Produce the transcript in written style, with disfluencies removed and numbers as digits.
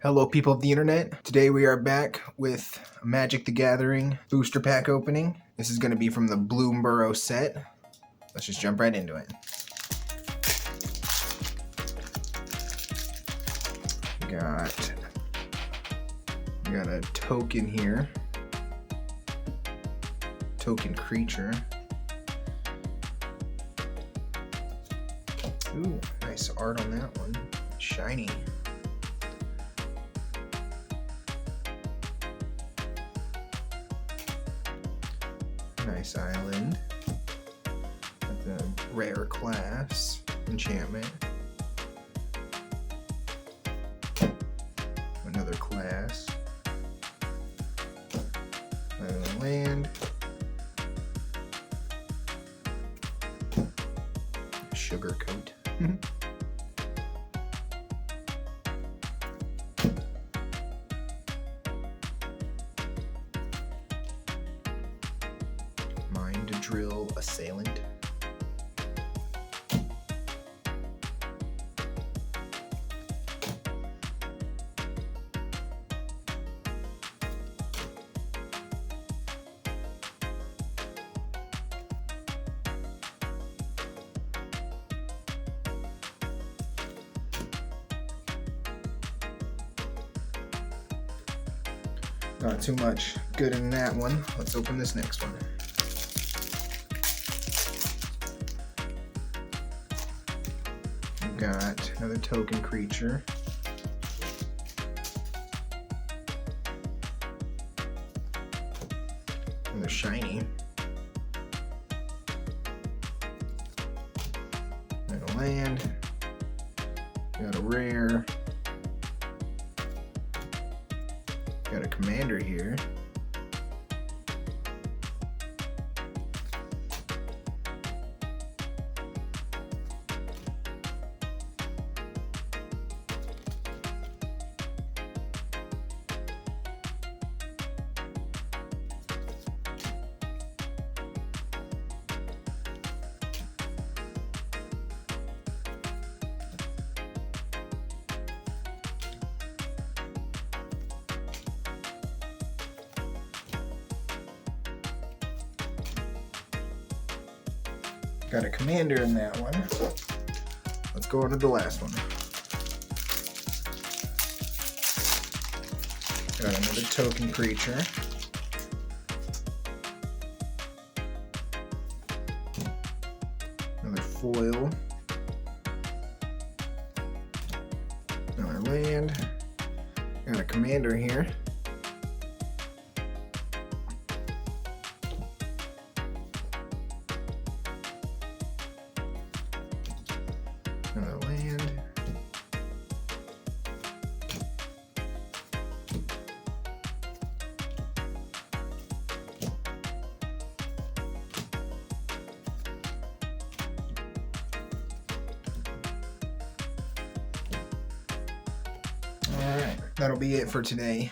Hello people of the internet. Today we are back with Magic the Gathering booster pack opening. This is going to be from the Bloomborough set. Let's just jump right into it. We got a token here. Token creature. Ooh, nice art on that one. Shiny. Nice island. Got the rare class enchantment. Another class. Another land. Sugar coat. Mind Drill Assailant. Not too much good in that one. Let's open this next one. We've got another token creature. Another shiny. Got a land. Got a rare. Got a commander here. Got a commander in that one. Let's go on to the last one. Got another token creature. Another foil. Another land. Got a commander here. Another land. Alright, that'll be it for today.